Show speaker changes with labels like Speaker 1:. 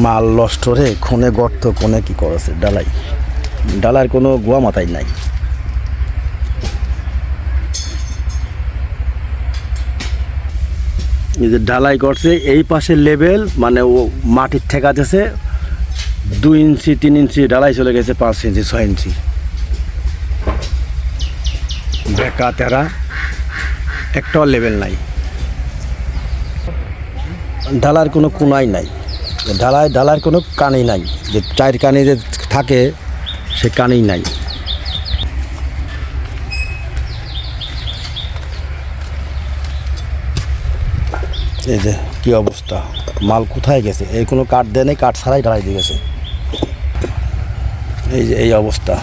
Speaker 1: মাল নষ্ট রে কোনে গর্ত কোনে কি করেছে ডালার কোনো গোয়া মাথায় নাই। এই যে ঢালাই করছে এই পাশে লেভেল মানে ও মাটির ঠেকা দিয়েছে 2 ইঞ্চি 3 ইঞ্চি ঢালাই চলে গেছে 5 ইঞ্চি 6 ইঞ্চি বেকা তেরা একটাও লেভেল নাই। ঢালার কোনো কোনাই নাই, ঢালার কোনো কানি নাই, যে 4 কানি যে থাকে সে কানি নাই। এই যে কি অবস্থা, মাল কোথায় গেছে, এই কোনো কাঠ দেয় নাই, কাঠ ছাড়াই ঢালাই দিয়ে গেছে। এই যে এই অবস্থা।